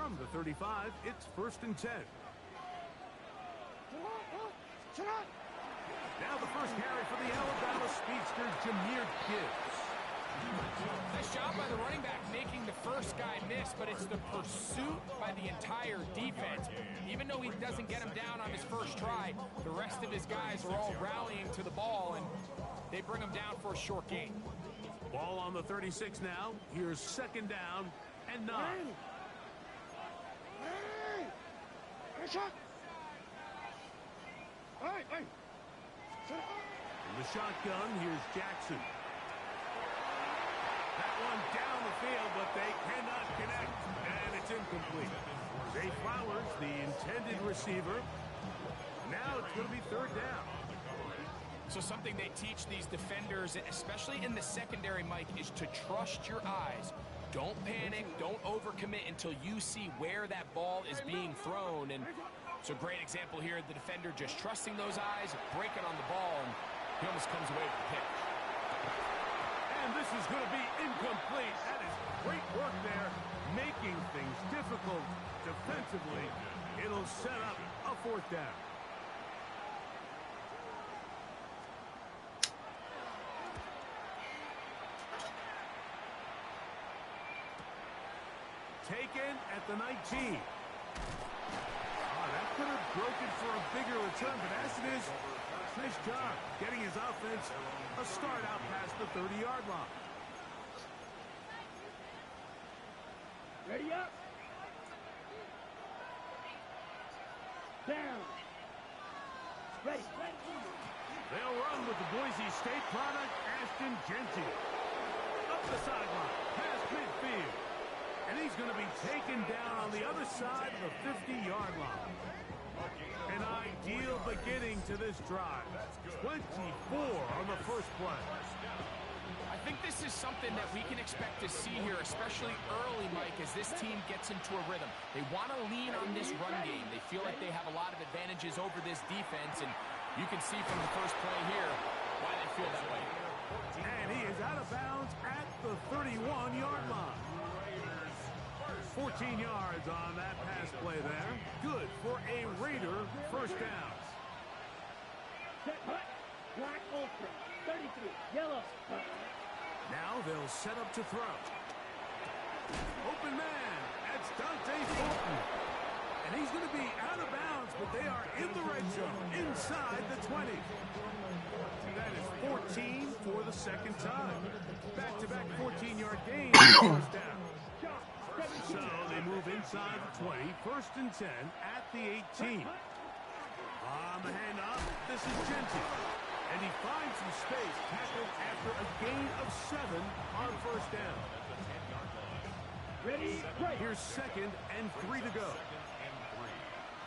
From the 35, it's 1st and 10. Now the first carry for the Alabama speedster, Jahmyr Gibbs. Nice job by the running back making the first guy miss, but it's the pursuit by the entire defense. Even though he doesn't get him down on his first try, the rest of his guys are all rallying to the ball, and they bring him down for a short gain. Ball on the 36 now. Here's 2nd down and 9. In the shotgun, here's Jackson. That one down the field, but they cannot connect, and it's incomplete. Zay Flowers, the intended receiver. Now it's going to be 3rd down. So something they teach these defenders, especially in the secondary, Mike, is to trust your eyes. Don't panic, don't overcommit until you see where that ball is being thrown. And it's a great example here, the defender just trusting those eyes, breaking on the ball, and he almost comes away with the pick. And this is going to be incomplete. That is great work there, making things difficult defensively. It'll set up a 4th down. Taken at the 19. That could have broken for a bigger return, but as it is, nice job getting his offense a start out past the 30-yard line. Ready up. Down. Ready. They'll run with the Boise State product, Ashton Genty. Up the sideline, past midfield. And he's going to be taken down on the other side of the 50-yard line. An ideal beginning to this drive. 24 on the first play. I think this is something that we can expect to see here, especially early, Mike, as this team gets into a rhythm. They want to lean on this run game. They feel like they have a lot of advantages over this defense, and you can see from the first play here why they feel that way. And he is out of bounds at the 31-yard line. 14 yards on that pass play there. Good for a Raider first down. Set hut. Black Ultra. 33. Yellow. Now they'll set up to throw. Open man. That's Dante Fulton. And he's going to be out of bounds, but they are in the red zone, inside the 20. That is 14 for the 2nd time. Back-to-back 14-yard gain. First down. So they move inside the 20, 1st and 10 at the 18. On the handoff, this is Genty. And he finds some space, tackled after a gain of 7 on 1st down. Ready, right. Here's 2nd and 3 to go.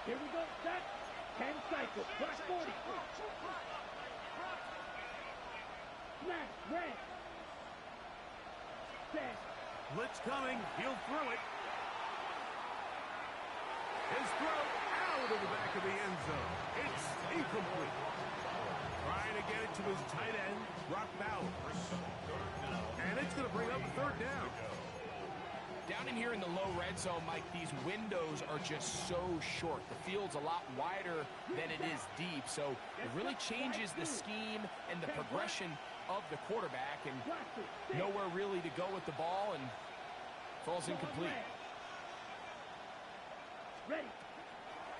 Here we go, set. 10 cycle, black 40. Snap, red. Set. Blitz coming. He'll throw it. His throw out of the back of the end zone. It's incomplete. Trying to get it to his tight end, Brock Bowers. And it's going to bring up a 3rd down. Down in here in the low red zone, Mike, these windows are just so short. The field's a lot wider than it is deep, so it really changes the scheme and the progression of the quarterback, and nowhere really to go with the ball, and falls incomplete. Ready.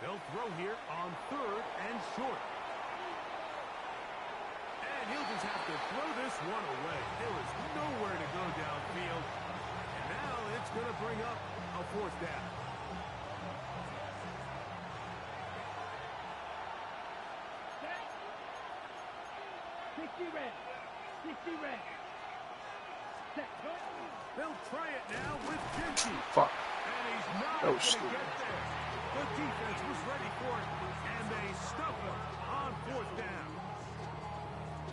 They'll throw here on 3rd and short. And he'll just have to throw this one away. There was nowhere to go downfield. And now it's going to bring up a 4th down. Set. 60 red. 60 red. Set. They'll try it now with Genty. Fuck. And he's not That going was to stupid. get there. The defense was ready for it, and they stuff him on 4th down.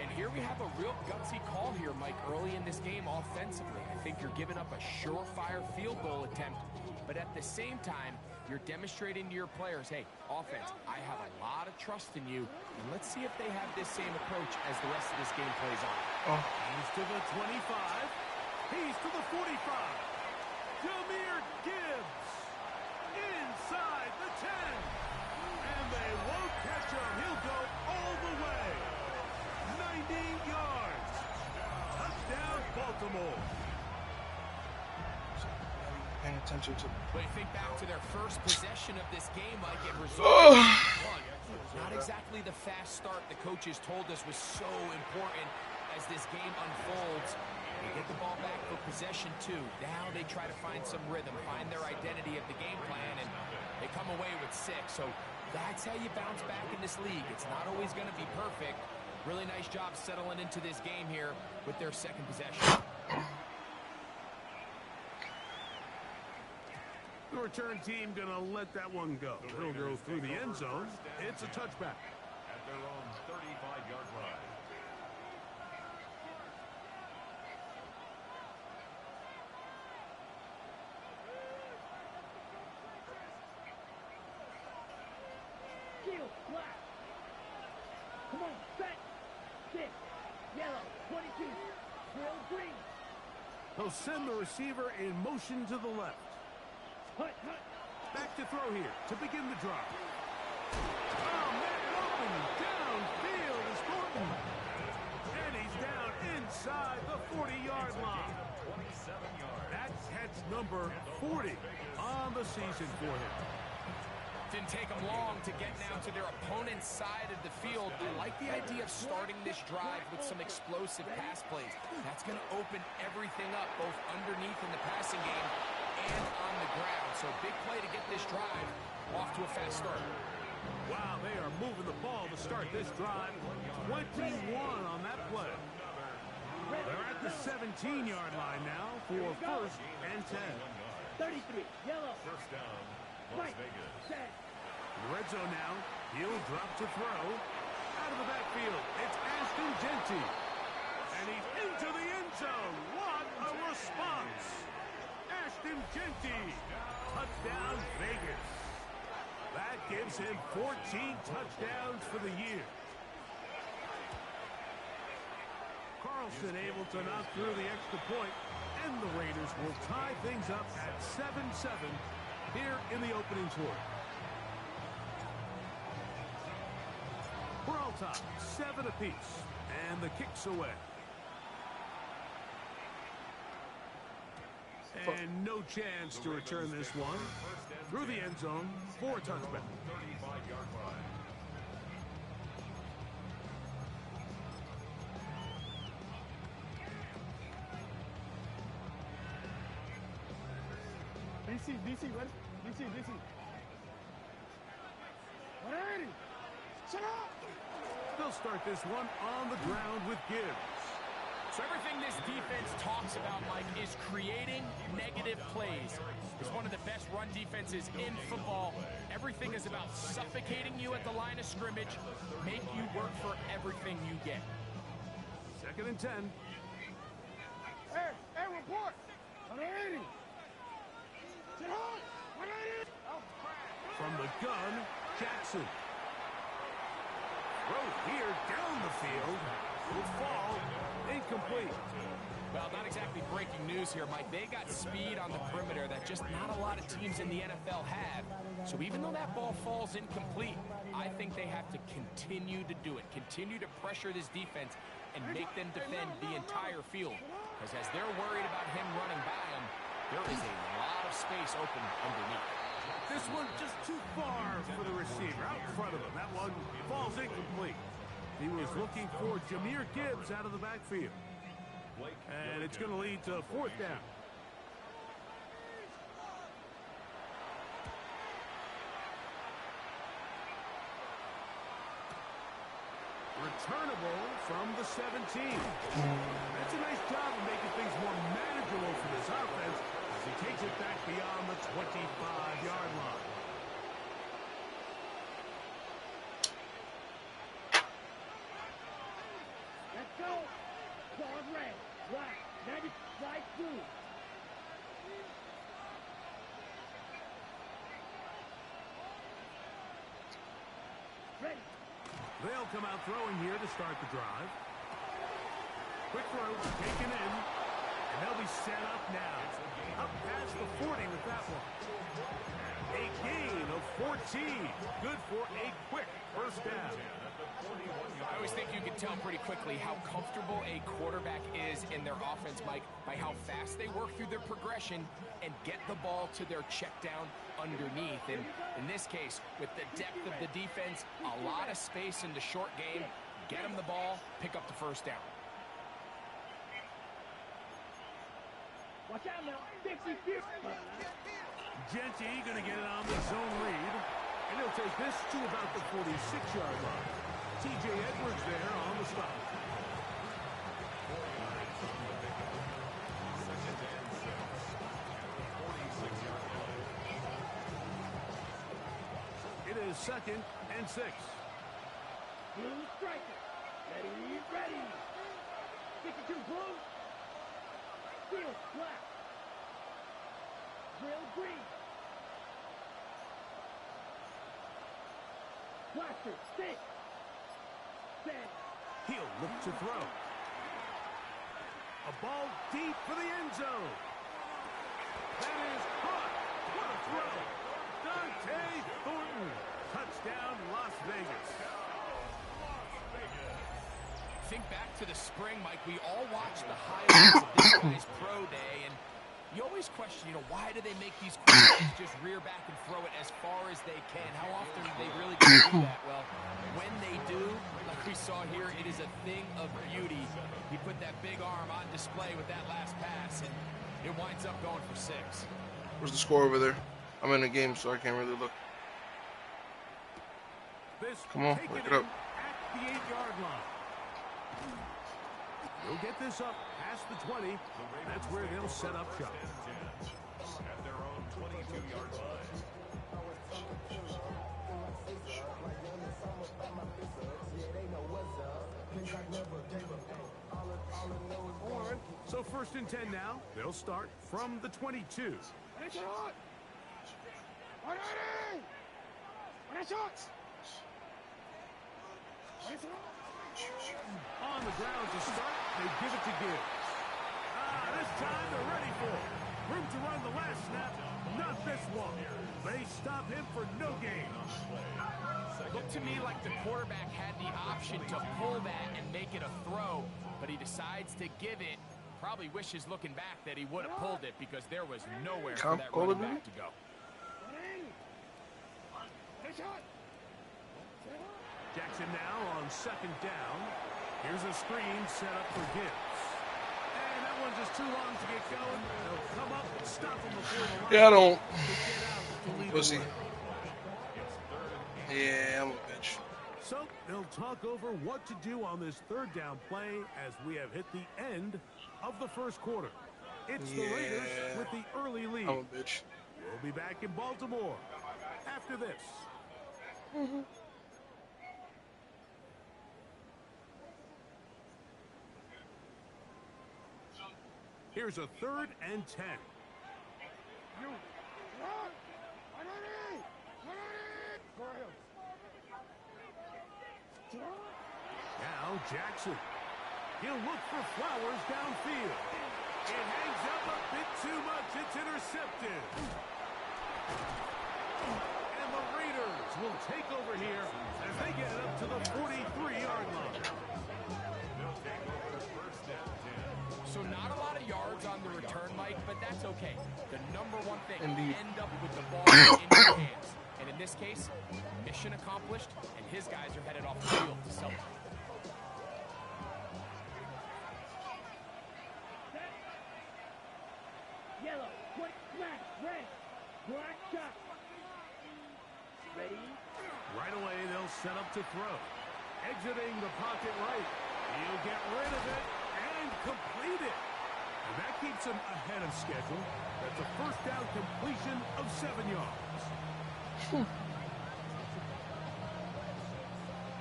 And here we have a real gutsy call here, Mike, early in this game offensively. I think you're giving up a surefire field goal attempt, but at the same time, you're demonstrating to your players, hey, offense, I have a lot of trust in you, and let's see if they have this same approach as the rest of this game plays on. Oh. He's to the 25. He's to the 45. Jahmyr Gibbs. paying attention to. But you think back to their first possession of this game, Mike, it resulted in one. Not exactly the fast start the coaches told us was so important as this game unfolds. They get the ball back for possession 2. Now they try to find some rhythm, find their identity of the game plan, and they come away with 6. So that's how you bounce back in this league. It's not always going to be perfect. Really nice job settling into this game here with their second possession. The return team going to let that one go. It'll go through the end zone. It's a touchback. At their own 35-yard line. Shield, black. Come on, set. 6. Yellow, 22. Drill, green. They'll send the receiver in motion to the left. Hut, hut. Back to throw here to begin the drive. Oh, man, open downfield is Thornton. And he's down inside the 40-yard line. 27 yards. That's catch number 40 on the season for him. Didn't take them long to get now to their opponent's side of the field. I like the idea of starting this drive with some explosive pass plays. That's going to open everything up, both underneath in the passing game and on the ground. So big play to get this drive off to a fast start. Wow, they are moving the ball to start this drive. 21 on that play. They're at the 17-yard line now for first and 10. 33. Yellow. First down, Las Vegas. Set. In the red zone now. He'll drop to throw. Out of the backfield, it's Ashton Genty. And he's into the end zone. What a response. Ashton Genty. Touchdown, Vegas. That gives him 14 touchdowns for the year. Carlson able to knock through the extra point, and the Raiders will tie things up at 7-7 here in the opening quarter. We're all tied, 7 apiece, and the kick's away. And no chance to return this one. Through the end zone for a touchback. 35-yard line. DC, ready? DC. Ready? Shut up! They'll start this one on the ground with Gibbs. So everything this defense talks about, Mike, is creating negative plays. It's one of the best run defenses in football. Everything is about suffocating you at the line of scrimmage, make you work for everything you get. 2nd and 10. Hey, report! 180! Sit hard! 180! From the gun, Jackson. Throw here down the field. Will fall. Incomplete. Well, not exactly breaking news here, Mike. They got speed on the perimeter that just not a lot of teams in the NFL have. So even though that ball falls incomplete, I think they have to continue to do it. Continue to pressure this defense and make them defend the entire field. Because as they're worried about him running by them, there is a lot of space open underneath. This one just too far for the receiver. Out in front of him. That one falls incomplete. He was looking for Jahmyr Gibbs out of the backfield. And it's going to lead to 4th down. Returnable from the 17. That's a nice job of making things more manageable for this offense as he takes it back beyond the 25-yard line. Let's go! Claws red, black, 95 blue. Ready. They'll come out throwing here to start the drive. Quick throw, taken in, and they'll be set up now. Up past the 40 with that one. A gain of 14. Good for a quick First down. I always think you can tell pretty quickly how comfortable a quarterback is in their offense, Mike, by how fast they work through their progression and get the ball to their check down underneath. And in this case, with the depth of the defense, a lot of space in the short game, get them the ball, pick up the first down. Watch out now. 50-50. Genty going to get it on the zone read. And he'll take this to about the 46-yard line. T.J. Edwards there on the stop. It is 2nd and 6. Blue striker. Ready, ready. 52 blue. Field black. Drill green. Blaster stick. Set. He'll look to throw. A ball deep for the end zone. That is caught. What a throw. Dante Thornton. Touchdown, Las Vegas. Think back to the spring, Mike. We all watched the highlights of this guy's pro day, and you always question, why do they make these quarterbacks just rear back and throw it as far as they can? How often do they really get to do that? Well, when they do, like we saw here, it is a thing of beauty. He put that big arm on display with that last pass, and it winds up going for 6. Where's the score over there? I'm in the game, so I can't really look. Come on, wake it up. At the 8-yard line. They'll get this up past the 20. That's where they'll set up shop. At their own 22-yard line. So 1st and 10 now. They'll start from the 22. On the ground to start, they give it to Gibbs. This time they're ready for it. Room to run the last snap, not this one. They stop him for no gain. Looked to me like the quarterback had the option to pull that and make it a throw, but he decides to give it. Probably wishes looking back that he would have pulled it because there was nowhere for that running back to go. Jackson now on 2nd down. Here's a screen set up for Gibbs. And that one's just too long to get going. They'll come up and stop him before the line. Yeah, I don't. I'm Pussy. Yeah, I'm a bitch. So they'll talk over what to do on this 3rd down play as we have hit the end of the 1st quarter. It's the Raiders with the early lead. I'm a bitch. We'll be back in Baltimore after this. Here's a 3rd and 10. Now Jackson. He'll look for Flowers downfield. It hangs up a bit too much. It's intercepted. And the Raiders will take over here as they get it up to the 43-yard line. So not a lot of yards on the return, Mike, but that's okay. The number one thing, Indeed. end up with the ball in your hands. And in this case, mission accomplished, and his guys are headed off the field to celebrate. Yellow, quick smash, red, black shot. Ready? Right away, they'll set up to throw. Exiting the pocket right. He'll get rid of it and complete it. And that keeps him ahead of schedule. That's a 1st down completion of 7 yards.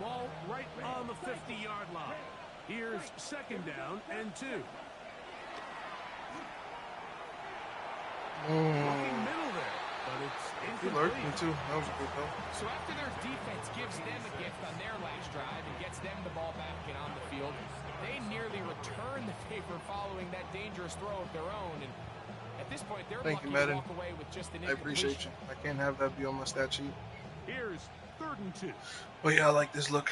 Ball right on the 50-yard line. Here's 2nd down and 2. Looking middle there, but it's He lurked incomplete. me too. That was a good though. So after their defense gives them a gift on their last drive and gets them the ball back and on the field, they nearly return the favor following that dangerous throw of their own. And at this point, they're Thank lucky you, to Madden. walk away with just an I appreciate incompletion. you. I can't have that be on my stat sheet. Here's 3rd and 2. Oh yeah, I like this look.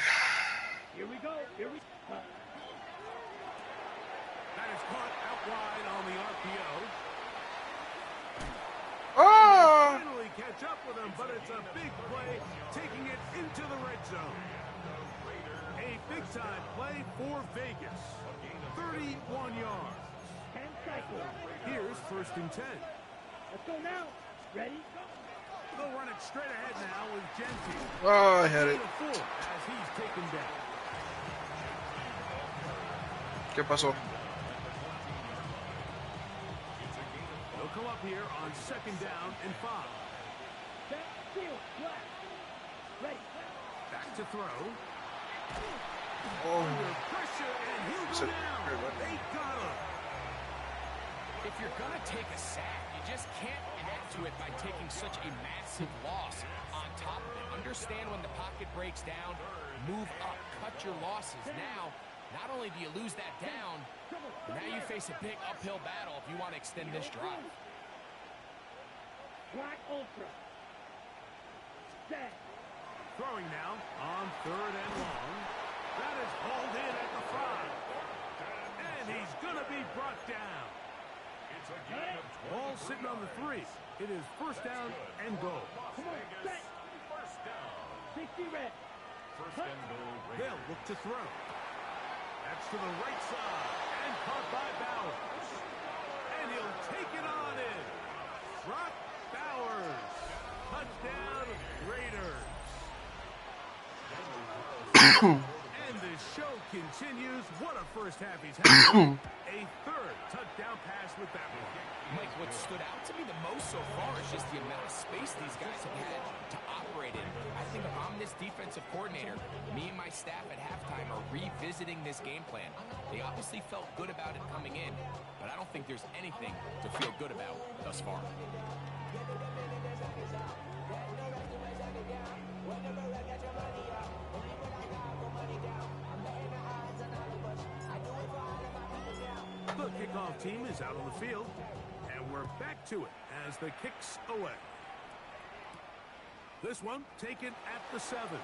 Here we go. Here we go. That is caught out wide on the RPO. Ah! Finally catch up with him, but it's a big play, taking it into the red zone. A big-time play for Vegas. 31 yards. 10 cycles. Here's 1st and 10. Let's go now. Ready? They'll run it straight ahead now with Genty. Oh, I had it. As he's taken down. ¿Qué pasó? They'll come up here on 2nd down and 5. Set, field, flat. Ready. Back to throw. Oh. Under pressure, and he'll go down. They got him. If you're going to take a sack, you just can't add to it by taking such a massive loss on top of it. Understand when the pocket breaks down, move up, cut your losses. Now, not only do you lose that down, but now you face a big uphill battle if you want to extend this drive. Black Ultra. Set. Throwing now on 3rd and long. That is hauled in at the 5. And he's going to be brought down. Ball sitting on the 3. It is 1st down and goal. Come on, set. 60 red. They'll look to throw. That's to the right side. And caught by Bowers. And he'll take it on in. Brock Bowers. Touchdown, Raiders. And the show continues. What a first half he's had. A 3rd touchdown pass with that one. Mike, what stood out to me the most so far is just the amount of space these guys have had to operate in. I think if I'm this defensive coordinator, me and my staff at halftime are revisiting this game plan. They obviously felt good about it coming in, but I don't think there's anything to feel good about thus far. The kickoff team is out on the field, and we're back to it as the kick's away. This one taken at the 7.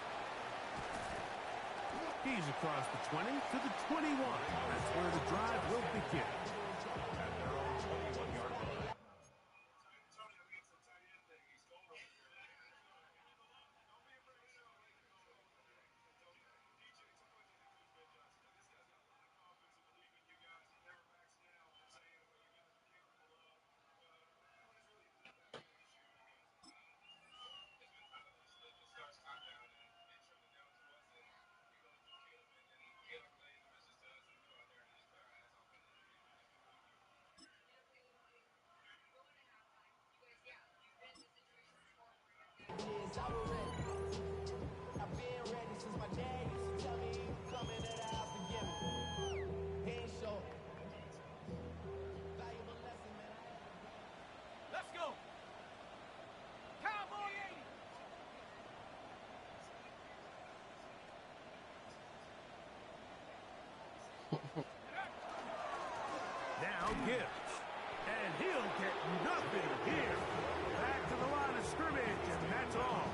He's across the 20 to the 21. That's where the drive will begin. Now Gibbs. And he'll get nothing here. Back to the line of scrimmage, and that's all.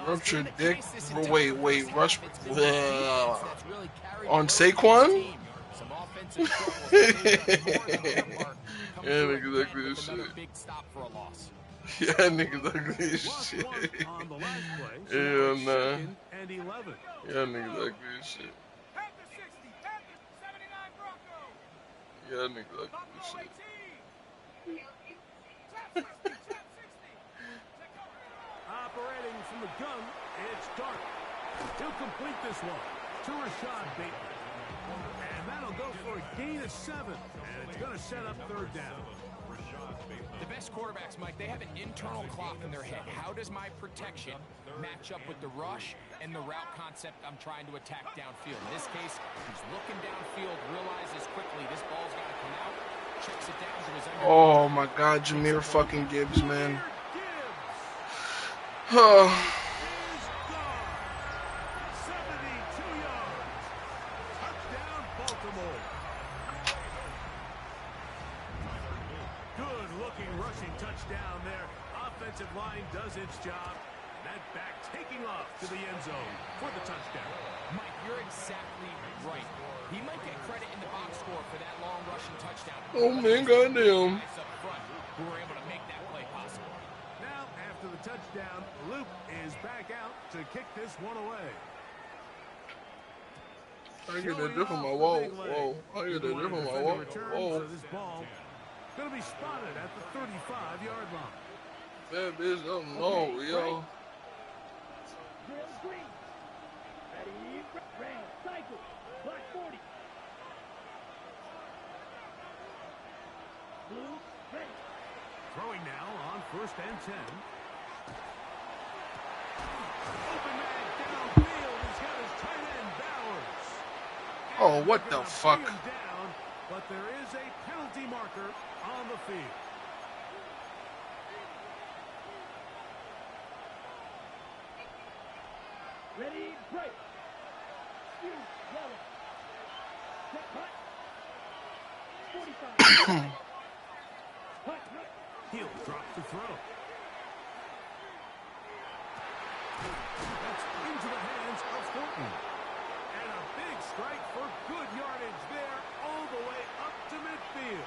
Ruptured dick. Wait. Rush. On Saquon? Yeah, nigga, exactly this shit. Yeah, nigga, exactly this shit. Yeah, nah. Yeah, nigga, exactly this shit. Yeah, nigga, like this shit. Operating from the gun, it's Dark. He'll complete this one to Rashad Bateman. And that'll go for a gain of 7. And it's going to set up 3rd down. The best quarterbacks, Mike, they have an internal clock in their head. How does my protection match up with the rush and the route concept I'm trying to attack downfield? In this case, he's looking downfield, realizes quickly this ball's got to come out, checks it down to his under. Oh my God, Jameer fucking Gibbs, man. Oh. 72 yards. Touchdown, Baltimore. Good-looking rushing touchdown there. Offensive line does its job. that back, taking off to the end zone for the touchdown. Mike, you're exactly right. He might get credit in the box score for that long rushing touchdown. Oh, man, goddamn. Guys up front who were able to make that play possible. Now, after the touchdown, Luke is back out to kick this one away. I get that different my wall. Whoa. I get that different my wall. Whoa. So this ball going to be spotted at the 35-yard line. That bitch don't know, yo. Green. Ready, round, cycle. Black 40. Blue, ready. Throwing now on 1st and 10. Open man downfield. He's got his tight end, Bowers. Oh, what the fuck? Down, but there is a penalty marker on the field. Ready, break. Yellow. Set, cut. 45. Cut. He'll drop to throw. That's into the hands of Thornton. And a big strike for good yardage there all the way up to midfield.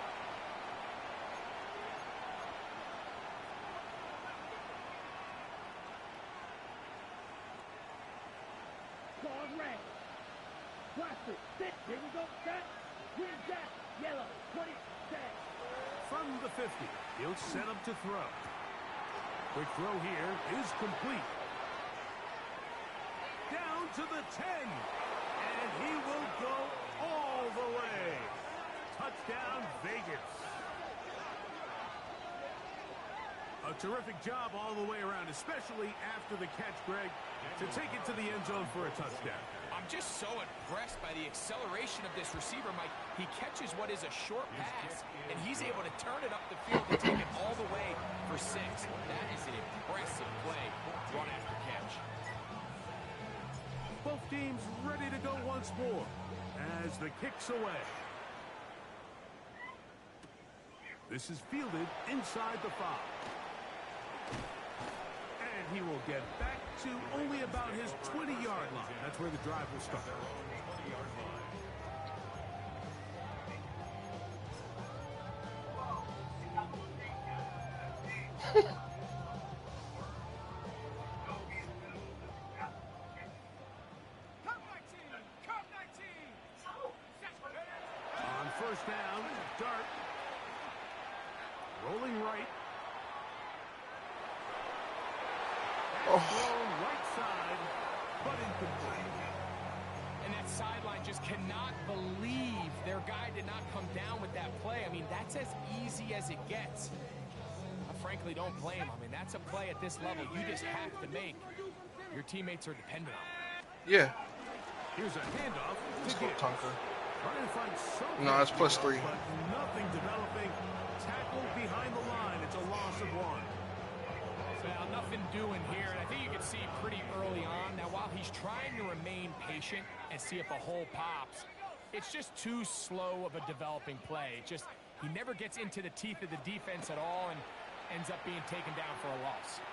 Dog red. Blaster. Sit. Here we go. Set. Green jack. Yellow. 20. Set. From the 50, he'll set up to throw. Quick throw here is complete. Down to the 10. And he will go all the way. Touchdown, Vegas. A terrific job all the way around, especially after the catch, Greg, to take it to the end zone for a touchdown. I'm just so impressed by the acceleration of this receiver, Mike. He catches what is a short pass, and he's able to turn it up the field and take it all the way for 6. That is an impressive play, run after catch. Both teams ready to go once more as the kick's away. This is fielded inside the 5. And he will get back to only about his 20-yard line. That's where the drive will start. On 1st down, Dart. Rolling right. Thrown right side, but incomplete. And that sideline just cannot believe their guy did not come down with that play. I mean, that's as easy as it gets. I frankly don't blame him. I mean, that's a play at this level you just have to make. Your teammates are dependent on it. Yeah. Here's a handoff. Let's go, Tonka. Trying to find something. No, it's +3. But nothing developing. Tackle behind the line. It's a loss of 1. Well, nothing doing here, and I think you can see pretty early on. Now, while he's trying to remain patient and see if a hole pops, it's just too slow of a developing play. He never gets into the teeth of the defense at all and ends up being taken down for a loss.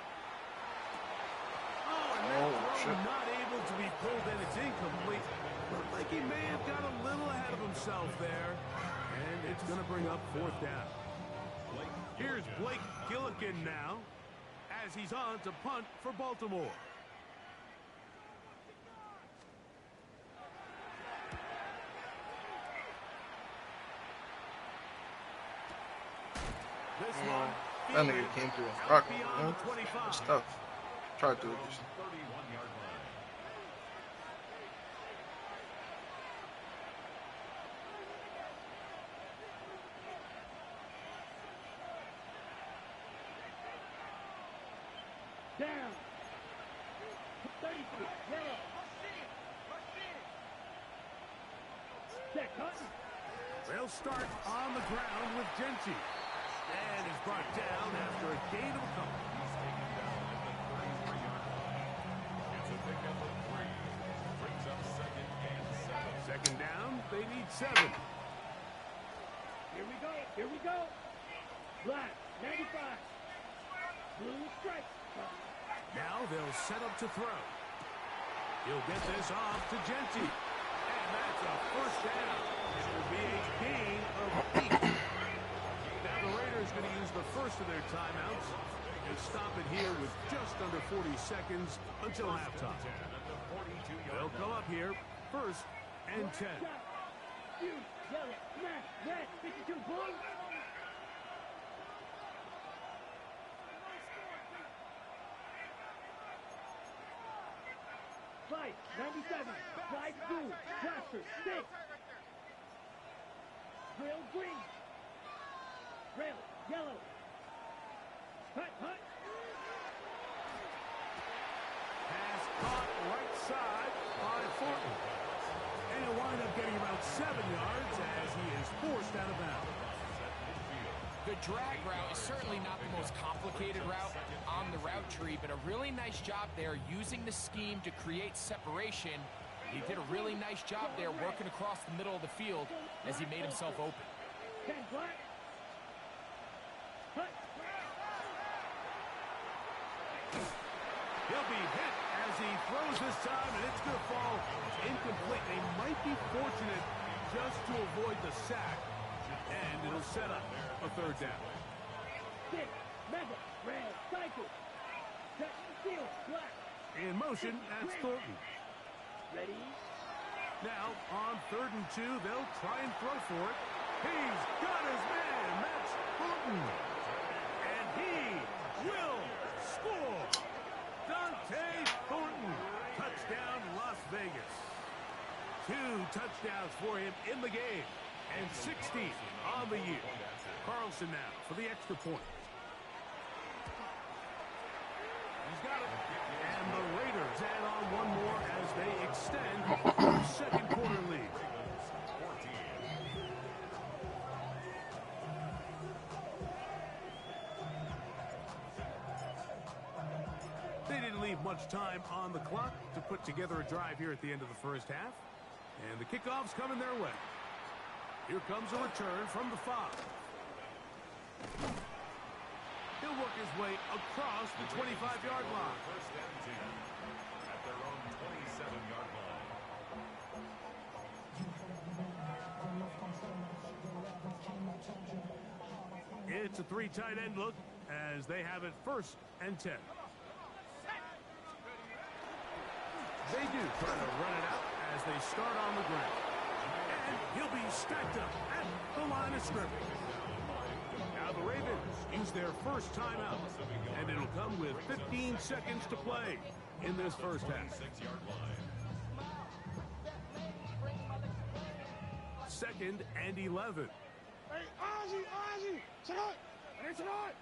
And that throw not able to be pulled in. It's incomplete. Looked like he may have got a little ahead of himself there. And it's going to bring up 4th down. Here's Blake Gillikin now, as he's on to punt for Baltimore. This one, that nigga came through and rocked me, man. It's tough. Try to do it. Down. 33. Yellow. Set, cut. They'll start on the ground with Genty. And is brought down after a gain of a couple. Second down, they need 7. Here we go. Here we go. Black, 95. Blue strike. Now they'll set up to throw. He'll get this off to Genty. And that's a first down. It will be a gain of 8. Now the Raiders going to use the first of their timeouts and stop it here with just under 40 seconds until halftime. They'll come up here, first and 10. Blue, yellow, smash, red, 52 blue. Fight, 97, slide blue, blaster, 6. Rail green. Rail, yellow. Hut, hut. Pass caught right side by Thornton. And he'll wind up getting about 7 yards as he is forced out of bounds. The drag route is certainly not the most complicated route on the route tree, but a really nice job there using the scheme to create separation. He did a really nice job there working across the middle of the field as he made himself open. 10 black. Hut. He'll be hit as he throws this time, and it's going to fall incomplete. They might be fortunate just to avoid the sack, and it'll set up a third down. 6, mega, red, cycle. Set, steel, black. In motion, that's Thornton. Ready? Now, on 3rd and 2, they'll try and throw for it. He's got his man. That's Thornton. And he will score. Dante Thornton. Touchdown, Las Vegas. 2 touchdowns for him in the game. And 16 on the year. Carlson now for the extra point. He's got it. And the Raiders add on one more as they extend their second quarter lead. They didn't leave much time on the clock to put together a drive here at the end of the first half. And the kickoff's coming their way. Here comes a return from the 5. He'll work his way across the 25-yard line. First and 10 at their own 27-yard line. It's a 3 tight end look as they have it first and 10. They do try to run it out as they start on the ground. And he'll be stacked up at the line of scrimmage. Now the Ravens use their first timeout, and it'll come with 15 seconds to play in this first half. 6-yard line. 2nd and 11. Hey, Ozzy, tonight. Hey, tonight.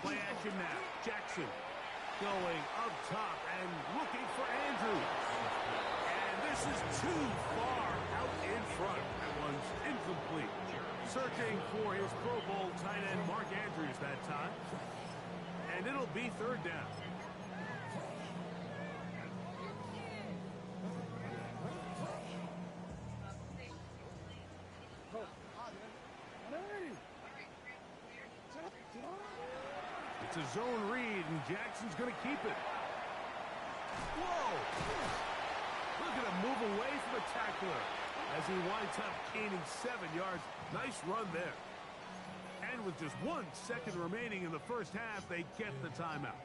Play action now. Jackson going up top and looking for Andrews. And this is too far out in front. That one's incomplete. Searching for his Pro Bowl tight end Mark Andrews that time. And it'll be 3rd down. It's a zone read, and Jackson's going to keep it. Whoa! Look at him move away from the tackler as he winds up gaining 7 yards. Nice run there. And with just 1 second remaining in the first half, they get the timeout.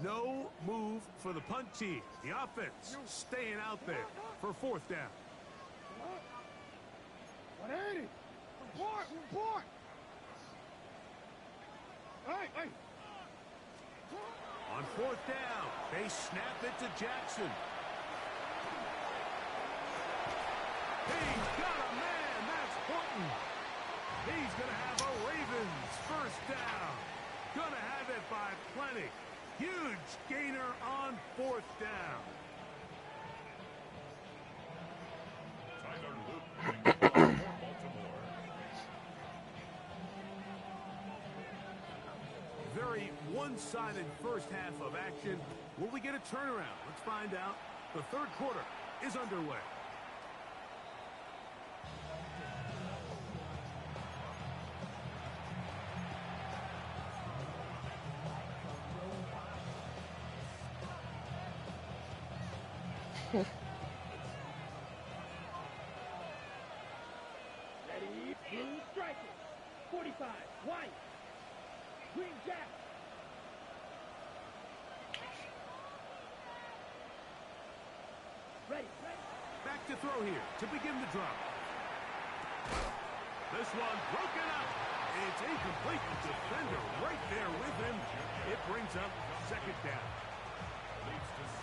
No move for the punt team. The offense staying out there for 4th down. 180. Report. Hey. On 4th down, they snap it to Jackson. He's got a man. That's Horton. He's going to have a Ravens first down. Going to have it by plenty. Huge gainer on 4th down. Tyler Luke bringing the ball for Baltimore. Very one-sided first half of action. Will we get a turnaround? Let's find out. The 3rd quarter is underway. Ready, blue striker. 45, white. Green jack. Ready. Back to throw here to begin the drop. This one broken up. It's incomplete. The defender right there with him. It brings up second down.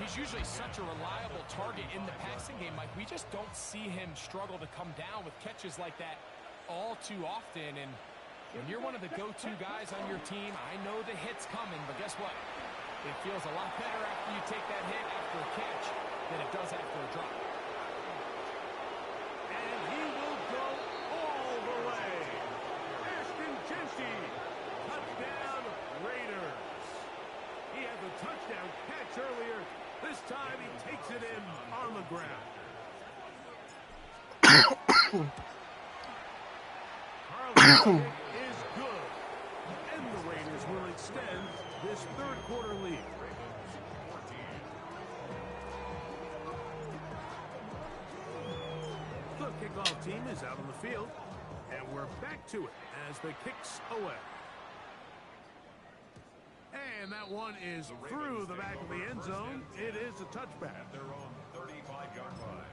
He's usually such a reliable target in the passing game, Mike. We just don't see him struggle to come down with catches like that all too often. And when you're one of the go-to guys on your team, I know the hit's coming, but guess what? It feels a lot better after you take that hit after a catch than it does after a drop. And he will go all the way. Ashton Chesty, touchdown Raiders. He had the touchdown catch earlier. This time he takes it in on the ground. Harley's kick is good. And the Raiders will extend this third quarter lead. The kickoff team is out on the field. And we're back to it as the kick's away. And that one is through the back of the end zone. It is a touchback. At their own 35-yard line.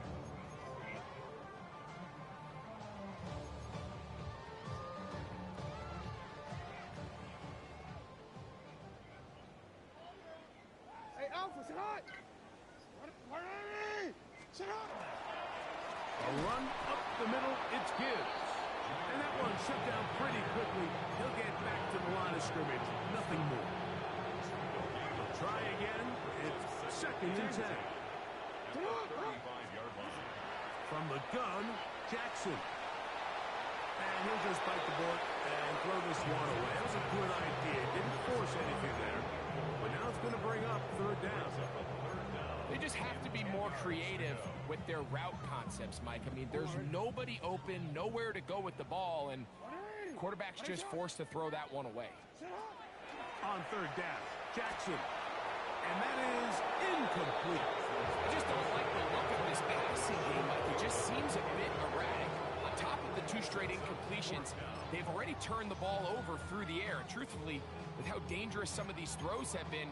Hey, Alpha, sit hot. Sit hot. A run up the middle, it's Gibbs. And that one shut down pretty quickly. He'll get back to the line of scrimmage. Nothing more. They'll try again. It's second and 10. 35-yard line. From the gun, Jackson. And he'll just bite the bullet and throw this one away. That was a good idea. Didn't force anything there. But now it's going to bring up third down. They just have to be more creative with their route concepts, Mike. I mean, there's nobody open, nowhere to go with the ball, and quarterback's just forced to throw that one away. On third down, Jackson. And that is incomplete. I just don't like the look of this passing game, Mike. It just seems a bit erratic. On top of the two straight incompletions, they've already turned the ball over through the air. And truthfully, with how dangerous some of these throws have been,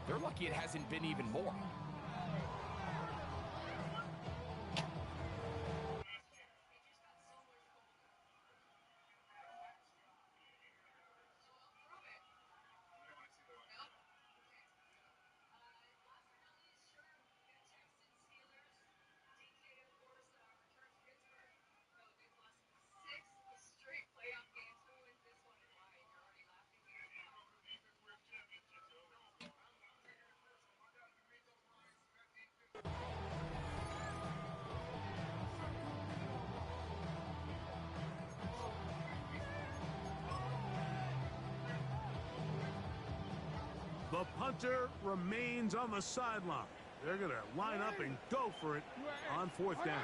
they're lucky it hasn't been even more. The punter remains on the sideline. They're going to line up and go for it on fourth down.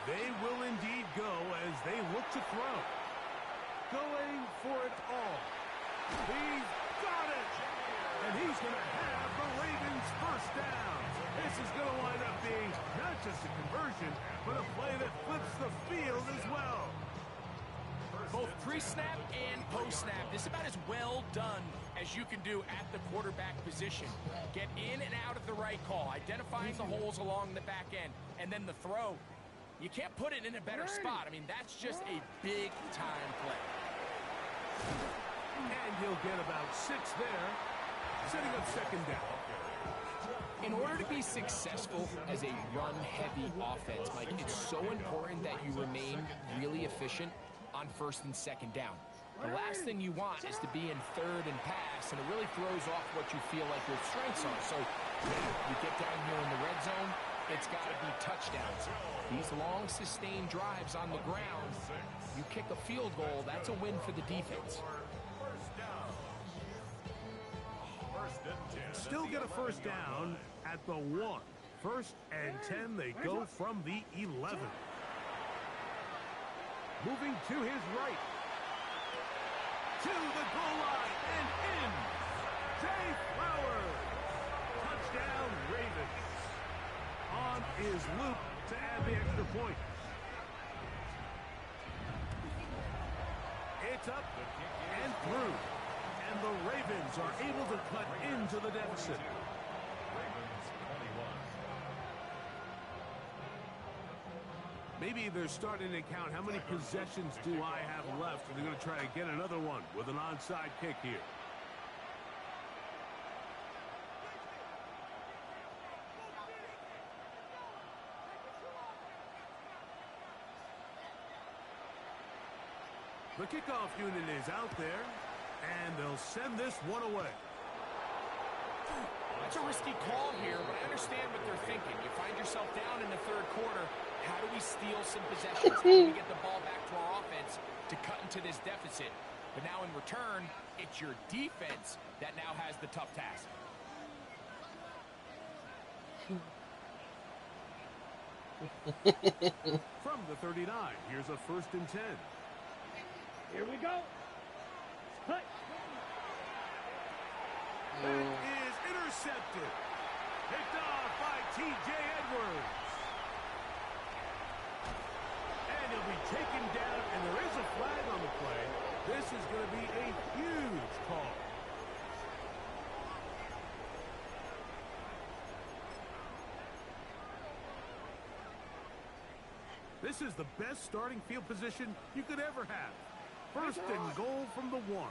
They will indeed go as they look to throw. Going for it all. He's got it! And he's going to have the Ravens first down. This is going to wind up being not just a conversion, but a play that flips the field as well. Both pre-snap and post-snap, this is about as well done as you can do at the quarterback position. Get in and out of the right call, identifying the holes along the back end, and then the throw. You can't put it in a better spot. I mean, that's just a big-time play. And he'll get about 6 there, setting up second down. In order to be successful as a run-heavy offense, Mike, it's so important that you remain really efficient on first and second down. The last thing you want is to be in third and pass, and it really throws off what you feel like your strengths are. So you get down here in the red zone, it's got to be touchdowns. These long, sustained drives on the ground, you kick a field goal, that's a win for the defense. Still get a first down at the 1. First and 10, they go from the 11. Moving to his right. To the goal line and in. Zay Flowers. Touchdown, Ravens. On is Luke to add the extra point. It's up and through. And the Ravens are able to cut into the deficit. Maybe they're starting to count how many possessions do I have left, and they're going to try to get another one with an onside kick here. The kickoff unit is out there, and they'll send this one away. That's a risky call here, but I understand what they're thinking. You find yourself down in the third quarter. How do we steal some possessions? How do we get the ball back to our offense to cut into this deficit? But now in return, it's your defense that now has the tough task. From the 39, here's a 1st and 10. Here we go. Cut. That is intercepted. Picked off by T.J. Edwards. And he'll be taken down, and there is a flag on the play. This is going to be a huge call. This is the best starting field position you could ever have. 1st and goal from the 1.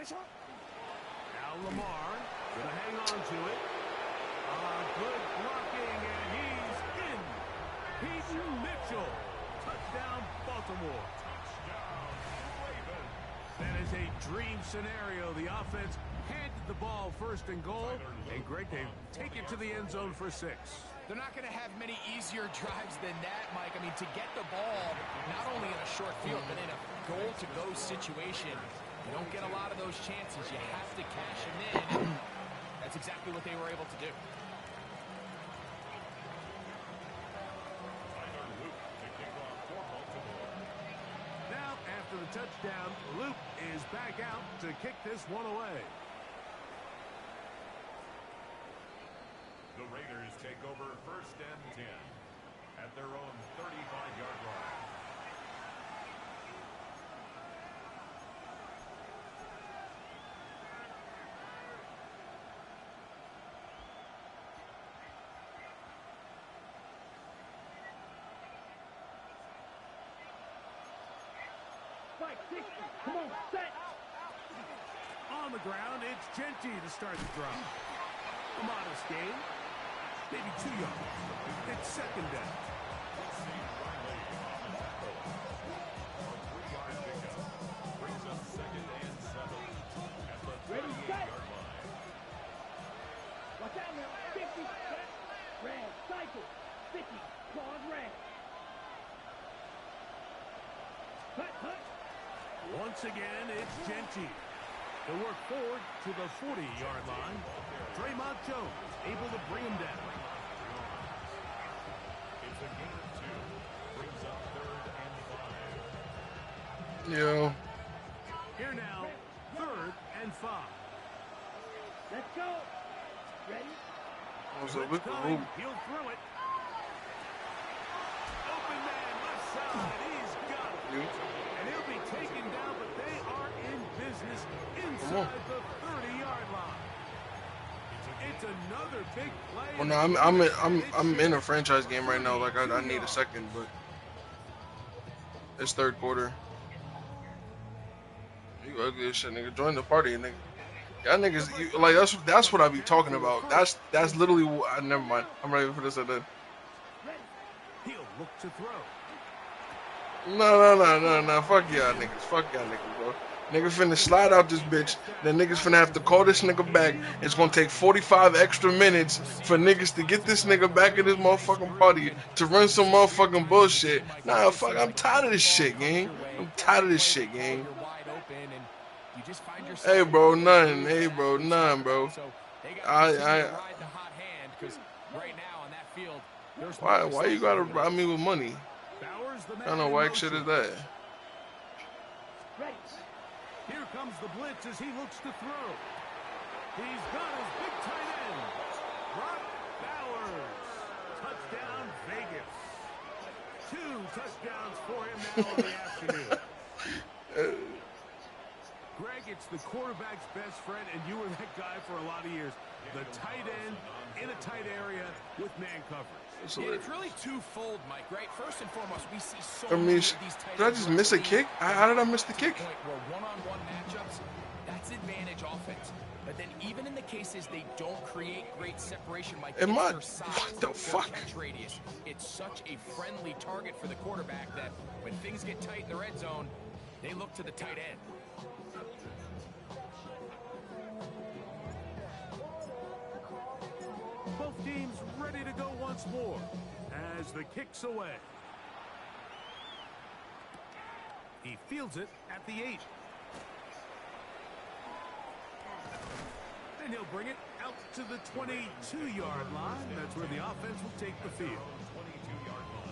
Now Lamar going to hang on to it. Good blocking, and he's in. Peyton Mitchell. Touchdown, Baltimore. That is a dream scenario. The offense handed the ball 1st and goal, and Greg, they take it to the end zone for 6. They're not going to have many easier drives than that, Mike. I mean, to get the ball, not only in a short field, but in a goal-to-go situation, you don't get a lot of those chances. You have to cash them in. That's exactly what they were able to do. Now, after the touchdown, Luke is back out to kick this one away. The Raiders take over 1st and 10 at their own 35-yard line. Come on, set. On the ground, it's Genty to start the drive. A modest gain. Maybe 2 yards. It's 2nd down. Brings up 2nd and 7 at the 38-yard line. Watch out now. 50. Red. Cycle. 50. Claws red. Cut. Once again, it's Genty. They work forward to the 40-yard line. Draymond Jones able to bring him down. It's a gain of 2. Brings up 3rd and 5. Yo. Here now, 3rd and 5. Let's go. Ready? What's up with the move? He'll throw it. Open man, left side. He's got it. And he'll be taken down, but they are in business inside the 30-yard line. It's another big play. Well, no, I'm in a franchise game right now. Like I need a second, but it's 3rd quarter. You ugly as shit, nigga. Join the party, nigga. Y'all niggas, you, like that's what I be talking about. That's literally what. Never mind. I'm ready for this. Then. He'll look to throw. No. Fuck y'all niggas, bro. Nigga finna slide out this bitch. Then niggas finna have to call this nigga back. It's gonna take 45 extra minutes for niggas to get this nigga back in this motherfucking party to run some motherfucking bullshit. Nah, fuck, I'm tired of this shit, gang. I'm tired of this shit, gang. Hey, bro, none, bro. Why you gotta rob me with money? Bowers, the man I don't know in why motion. shit is that. Ready. Here comes the blitz as he looks to throw. He's got his big tight end, Brock Bowers. Touchdown, Vegas. 2 touchdowns for him now on the afternoon. Greg, it's the quarterback's best friend, and you were that guy for a lot of years. The tight end in a tight area with man coverage. Yeah, it's really twofold, Mike, right? First and foremost, we see so I mean, many of these tight did I ends just run miss a the kick? league. How did I miss the kick? Point where one-on-one matchups, that's advantage offense. But then even in the cases they don't create great separation, Mike, it's their size, What the their fuck? catch radius. It's such a friendly target for the quarterback that when things get tight in the red zone, they look to the tight end. Both teams ready to go once more as the kick's away. He fields it at the 8. And he'll bring it out to the 22-yard line. That's where the offense will take the field. 22-yard line.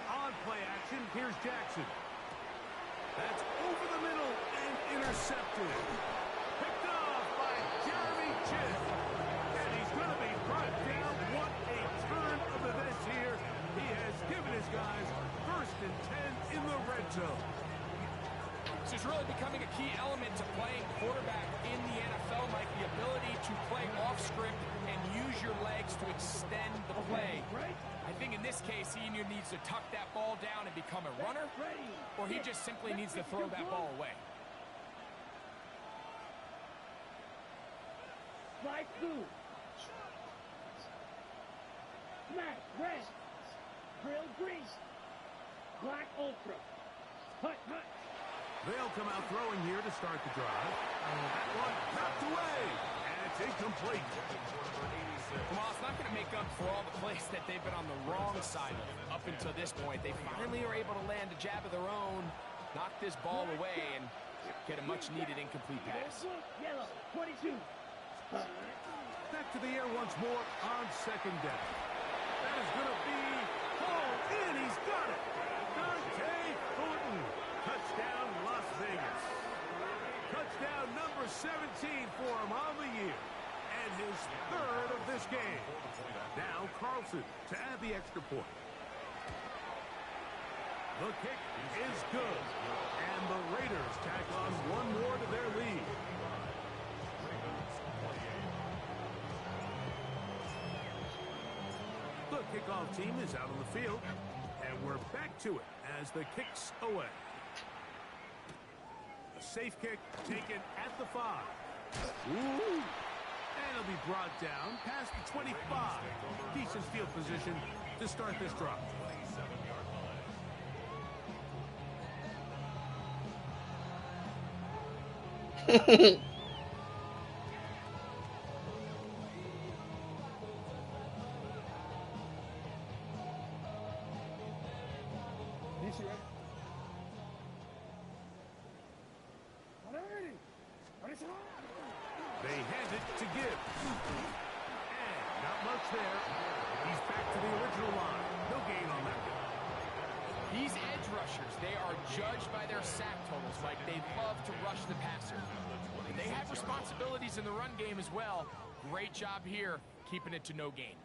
On play action, here's Jackson. That's over the middle and intercepted. Picked off by Jeremy Chinn. And he's going to be brought down. What a turn of events here. He has given his guys 1st and 10 in the red zone. This is really becoming a key element to playing quarterback in the NFL, Mike, the ability to play off script and use your legs to extend the play. I think in this case, he either needs to tuck that ball down and become a runner, or he just simply needs to throw that ball away. Slide through. Smack, red. Grill green. Black ultra. Hut, hut. They'll come out throwing here to start the drive. That one knocked away. And it's incomplete. Well, it's not going to make up for all the plays that they've been on the wrong side of up until this point. They finally are able to land a jab of their own, knock this ball away, and get a much-needed incomplete pass. Yellow, 22. Back to the air once more on 2nd down. That is going to be hauled in. He's got it. Dante Thornton. Touchdown, Las Vegas. Touchdown number 17 for him on the year. And his 3rd of this game. Now Carlson to add the extra point. The kick is good. And the Raiders tack on one more to their lead. The kickoff team is out on the field. And we're back to it as the kick's away. A safe kick taken at the 5. Ooh. And it'll be brought down past the 25. Decent field position to start this drive. They hand it to Gibbs. And not much there. He's back to the original line. No gain on that one. These edge rushers, they are judged by their sack totals. Like, they love to rush the passer. And they have responsibilities in the run game as well. Great job here, keeping it to no gain.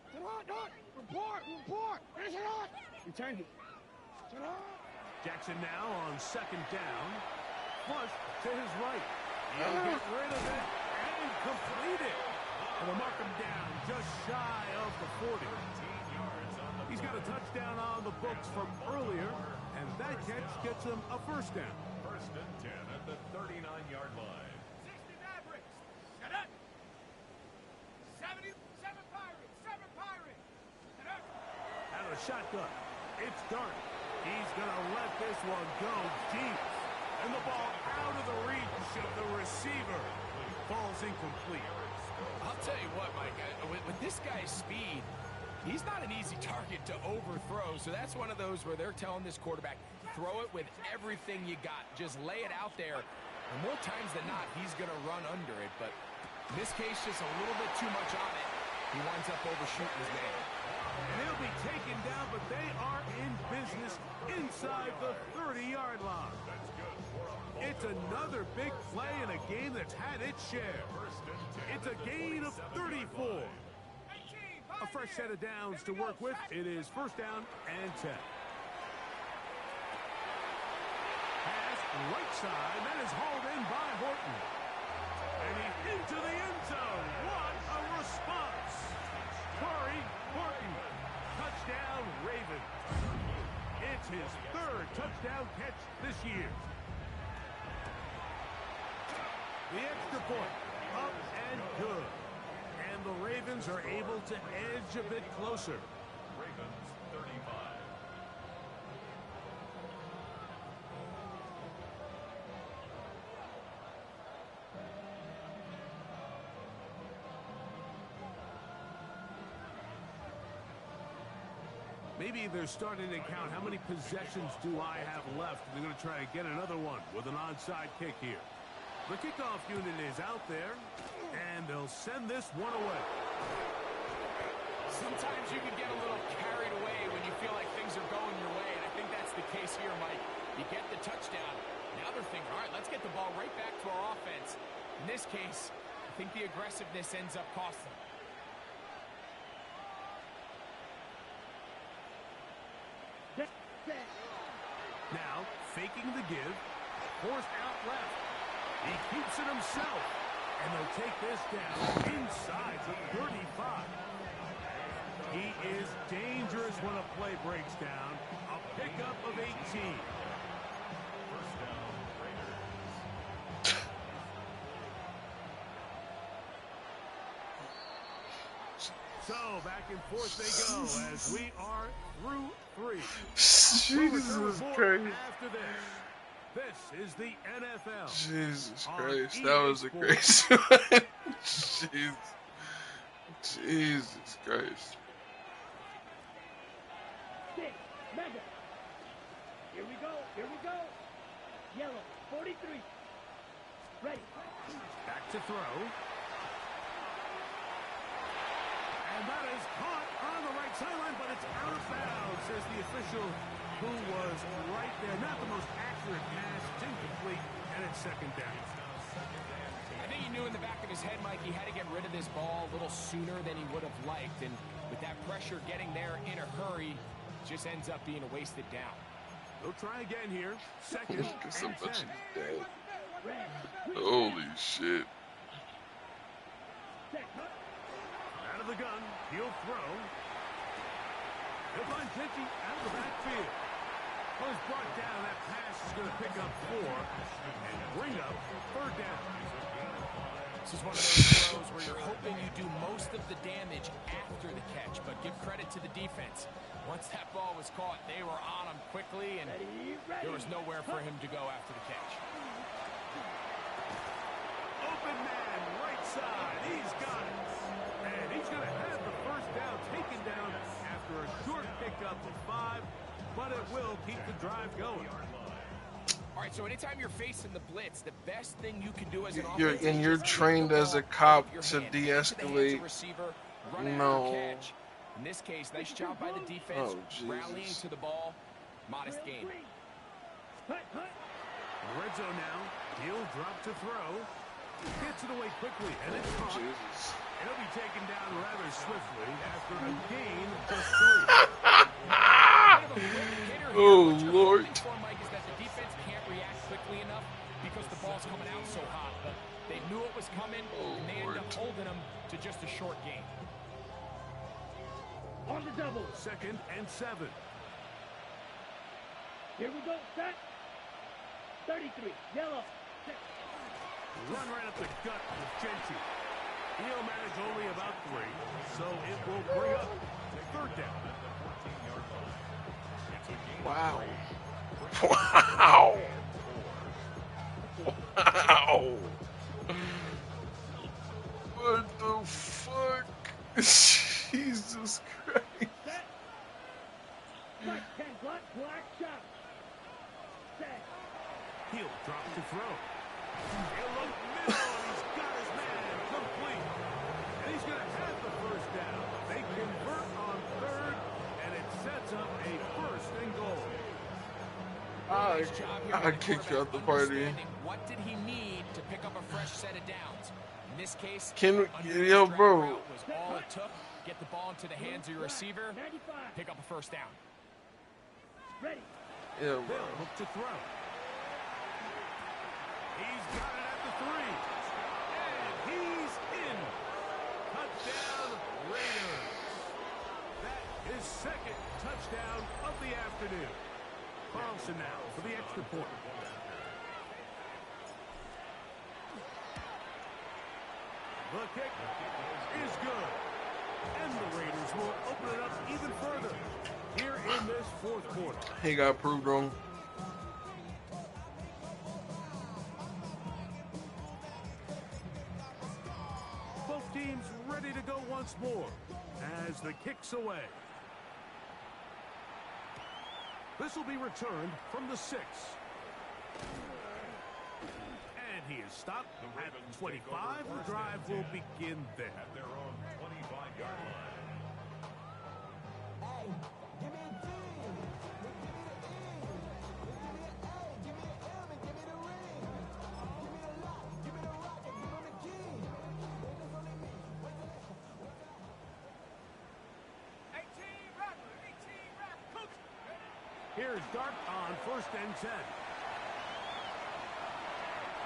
Return it. Jackson now on 2nd down. Flush to his right. He'll get rid of it and complete it. And we'll mark him down just shy of the 40. He's got a touchdown on the books from earlier, and that catch gets him a 1st down. 1st and 10 at the 39-yard line. 60 Mavericks. Shut up. 77 Pirates. 7 Pirates. Shut up. Out of the shotgun. It's Dart. He's going to let this one go deep. And the ball out of the reach of the receiver. Falls incomplete. I'll tell you what, Mike, with this guy's speed, he's not an easy target to overthrow. So that's one of those where they're telling this quarterback, throw it with everything you got. Just lay it out there. And more times than not, he's going to run under it. But in this case, just a little bit too much on it. He winds up overshooting his man. And he'll be taken down, but they are in business inside the 30-yard line. It's another big play in a game that's had its share. It's a gain of 34. A fresh set of downs to work with. It is first down and 10. Pass right side. That is hauled in by Horton. And he's into the end zone. What a response. Corey Horton. Touchdown, Ravens. It's his third touchdown catch this year. The extra point. Up and good. And the Ravens are able to edge a bit closer. Ravens 35. Maybe they're starting to count how many possessions do I have left. They're going to try to get another one with an onside kick here. The kickoff unit is out there, and they'll send this one away. Sometimes you can get a little carried away when you feel like things are going your way, and I think that's the case here, Mike. You get the touchdown. Now they're thinking, all right, let's get the ball right back to our offense. In this case, I think the aggressiveness ends up costing them. Now, faking the give, forced out left. He keeps it himself, and they'll take this down inside the 35. He is dangerous when a play breaks down. A pickup of 18. First down, Raiders. So, back and forth they go as we are through 3. Jesus Christ. After this is the NFL. Jesus on Christ. EA That was a Sports. crazy one. Jesus Christ. Six, mega. Here we go. Here we go. Yellow, 43. Ready. Back to throw. And that is caught on the right sideline, but it's out of bounds, says the official who was right there. Not the most accurate pass. It's incomplete, and it's second down. I think he knew in the back of his head, Mike, he had to get rid of this ball a little sooner than he would have liked. And with that pressure getting there in a hurry, just ends up being a wasted down. They'll try again here. Second and 10. Somebody's dead. Holy shit. Out of the gun, he'll throw. He'll find Tenchi out of the backfield. Well, he's brought down. That pass is going to pick up 4 and bring up third down. This is one of those throws where you're hoping you do most of the damage after the catch, but give credit to the defense. Once that ball was caught, they were on him quickly, and there was nowhere for him to go after the catch. Open man, right side. He's got it. And he's going to have the first down taken down after a short pickup of 5, but it will keep the drive going. All right, so anytime you're facing the blitz, the best thing you can do as an You're offense is you're just trained keep the as a ball cop out of your to hands. de-escalate. Into the hands of receiver, run after No. the catch. In this case, nice job by the defense, Oh, rallying Jesus. to the ball. Modest gain. Hut, hut. Red zone now. He'll drop to throw. Gets it away quickly, and it's caught. Jesus. It'll be taken down rather swiftly after a gain of just 3. Oh, Lord. Mike, is that the defense can't react quickly enough because the ball's coming out so hot. But they knew it was coming, and they ended up holding them to just a short gain. On the double. Second and 7. Here we go. Set. 33. Yellow. Set. Run right up the gut with Genchi. He'll manage only about 3, so it will bring up third down. Wow. Wow. Wow. What the Strike 10, black shot. Set. He'll drop to throw. He'll look middle, and he's got his man complete. And he's going to have the first down. They convert on third, and it sets up a first and goal. Nice job here by I the kicked you out the quarterback, party. understanding what did he need to pick up a fresh set of downs. In this case, Yo, bro. route was all it took. Get the ball into the hands of your receiver, 95. pick up a first down. Ready. Yeah, bro. They'll look to throw. He's got it at the 3. And he's in. Touchdown, Raiders. That is second touchdown of the afternoon. Carlson now for the extra point. The kick is good. And the Raiders will open it up even further here in this fourth quarter. He got proved wrong. Both teams ready to go once more as the kick's away. This will be returned from the 6. And he is stopped at 25. The drive will begin there. At their own 25-yard line. Here's Dart on 1st and 10.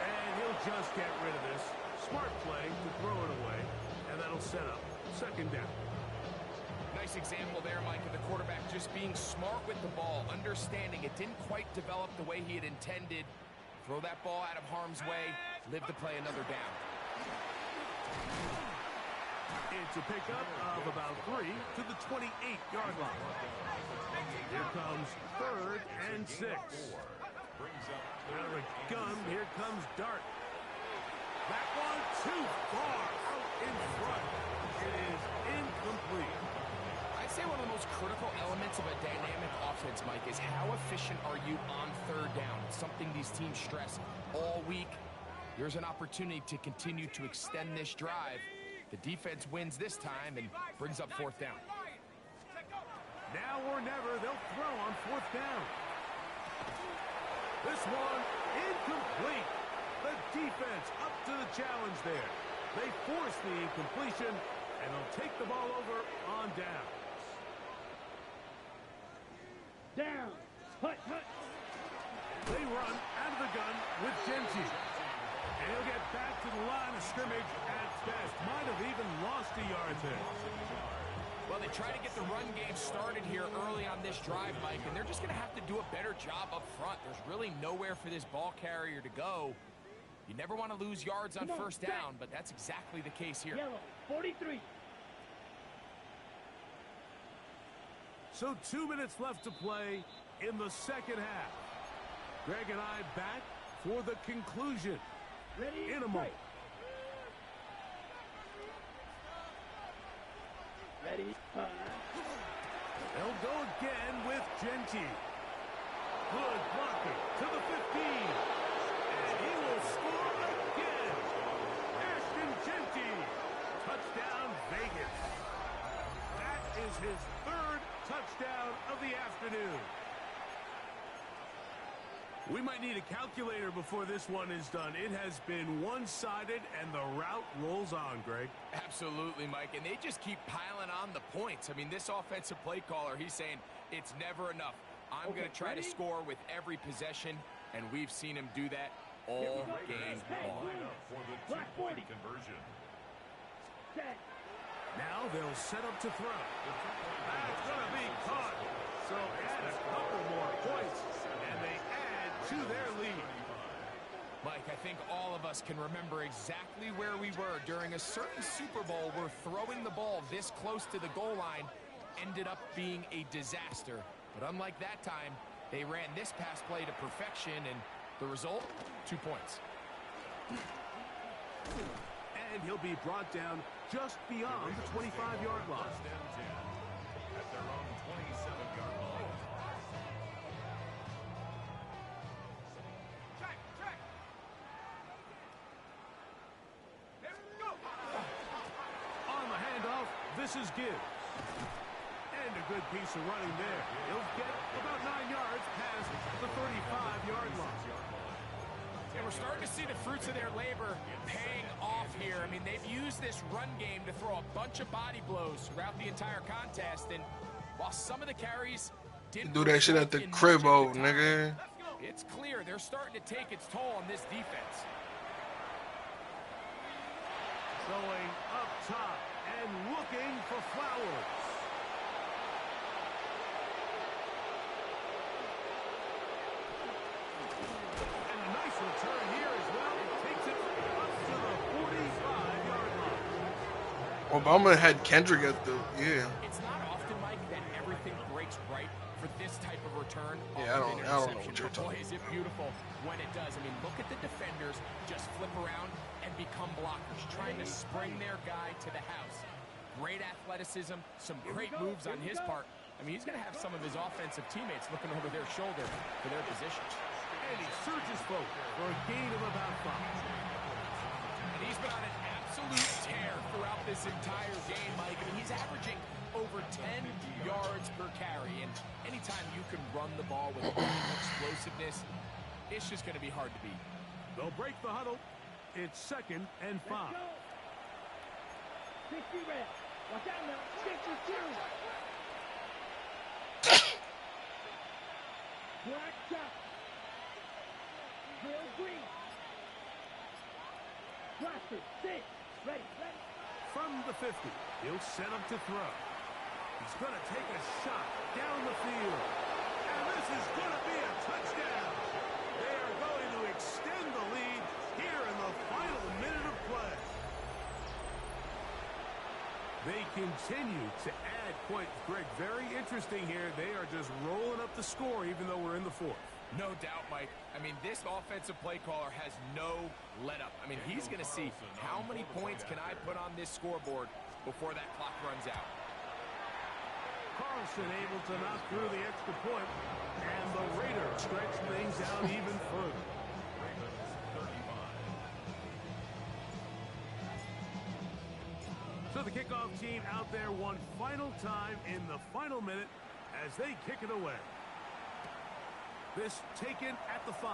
And he'll just get rid of this. Smart play to throw it away. And that'll set up 2nd down. Nice example there, Mike, of the quarterback just being smart with the ball, understanding it didn't quite develop the way he had intended. Throw that ball out of harm's way, live to play another down. It's a pickup of about 3 to the 28-yard line. Here comes 3rd and 6. Out of the gun, here comes Dart. That one too far out in front. It is incomplete. I'd say one of the most critical elements of a dynamic offense, Mike, is how efficient are you on 3rd down? It's something these teams stress all week. Here's an opportunity to continue to extend this drive. The defense wins this time and brings up 4th down. Now or never, they'll throw on 4th down. This one incomplete. The defense up to the challenge there. They force the incompletion, and they'll take the ball over on downs. Down. Hut. They run out of the gun with Genji. And he'll get back to the line of scrimmage at best. Might have even lost a yard there. Well, they try to get the run game started here early on this drive, Mike, and they're just going to have to do a better job up front. There's really nowhere for this ball carrier to go. You never want to lose yards on 1st down, but that's exactly the case here. Yellow, 43. So 2 minutes left to play in the 2nd half. Greg and I back for the conclusion Ready. in a moment. Ready. They'll go again with Genji. Good blocking to the 15. And he will score again. Ashton Genji. Touchdown, Vegas. That is his 3rd touchdown of the afternoon. We might need a calculator before this one is done. It has been one-sided, and the route rolls on, Greg. Absolutely, Mike, and they just keep piling on the points. I mean, this offensive play caller, he's saying it's never enough. I'm going to try to score with every possession, and we've seen him do that all game long. For the Black 40. conversion. Set. Now they'll set up to throw. That's going to be caught. So add a couple more points, and they add to their lead. Mike, I think all of us can remember exactly where we were during a certain Super Bowl where throwing the ball this close to the goal line ended up being a disaster. But unlike that time, they ran this pass play to perfection, and the result, 2 points. And he'll be brought down just beyond the 25-yard line. First and 10 at their own 27-yard line. This is Gibbs. And a good piece of running there. He'll get about 9 yards past the 35-yard line. And we're starting to see the fruits of their labor paying off here. I mean, they've used this run game to throw a bunch of body blows throughout the entire contest. And while some of the carries didn't Do that shit at the crib, nigga. It's clear they're starting to take its toll on this defense. Going up top and looking for Flowers. And a nice return here as well. Takes it up to the 45-yard line. Obama had Kendrick at the, yeah. It's not often, Mike, that everything breaks right for this type of return. Yeah, I don't know what you're talking about. Boy, is it beautiful when it does. I mean, look at the defenders just flip around and become blockers, trying to spring their guy to the house. Great athleticism, some great moves on his part. I mean, he's going to have some of his offensive teammates looking over their shoulder for their position. And he surges forward for a gain of about 5. And he's been on an absolute tear throughout this entire game, Mike. I mean, he's averaging over 10 yards per carry. And anytime you can run the ball with explosiveness, it's just going to be hard to beat. They'll break the huddle. It's 2nd and 5. 60 red. Watch out now. 62. Black shot. Real green. Blaster. 6. Ready. Ready. From the 50, he'll set up to throw. He's going to take a shot down the field. And this is going to be a touchdown. They are going to extend the lead here in the final minute of play. They continue to add points. Greg, very interesting here. They are just rolling up the score even though we're in the 4th. No doubt, Mike. I mean, this offensive play caller has no let-up. I mean, he's going to see how many points can I put on this scoreboard before that clock runs out. Carlson able to knock through the extra point, and the Raiders stretch things out even further. So the kickoff team out there one final time in the final minute as they kick it away. This taken at the 5.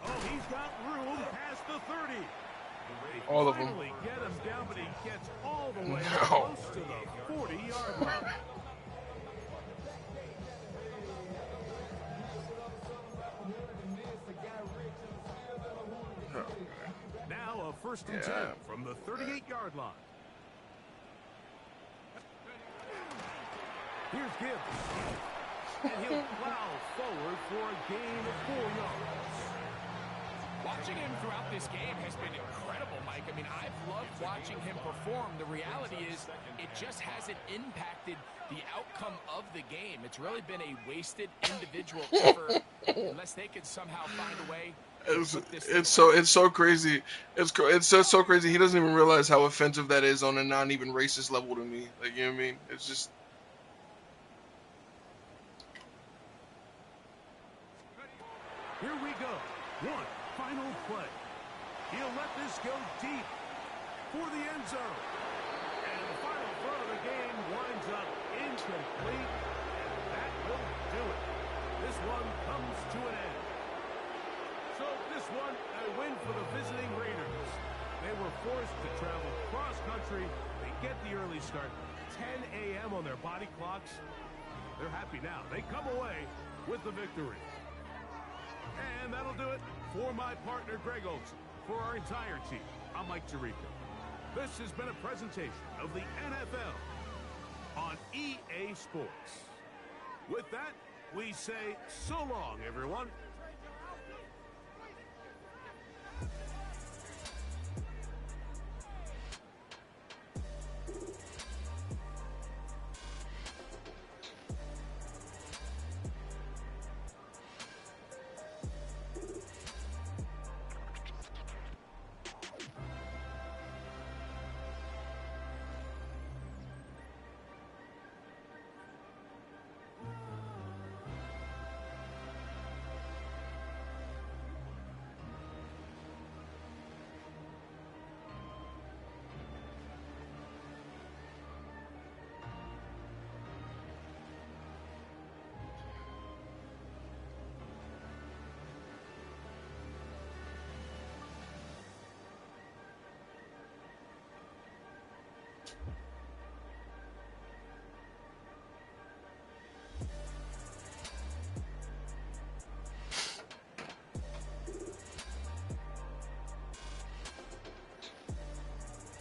Oh, he's got room past the 30. They All of them. finally get him down, but he gets all the way No. close to the 40-yard line. Now a 1st and 10 from the 38-yard line. Here's Gibbs. And he'll plow forward for a gain of 4 yards. Watching him throughout this game has been incredible, Mike. I mean, I've loved watching him perform. The reality is it just hasn't impacted the outcome of the game. It's really been a wasted individual effort unless they could somehow find a way. It's so crazy. It's just so crazy. He doesn't even realize how offensive that is on a not even racist level to me. Like, you know what I mean? It's just. Here we go. One final play. He'll let this go deep for the end zone. And the final throw of the game winds up incomplete. And that will do it. This one comes to an end. So this one, a win for the visiting Raiders. They were forced to travel cross-country. They get the early start. 10 a.m. on their body clocks. They're happy now. They come away with the victory. And that'll do it for my partner, Greg Olson. For our entire team, I'm Mike Tirico. This has been a presentation of the NFL on EA Sports. With that, we say so long, everyone.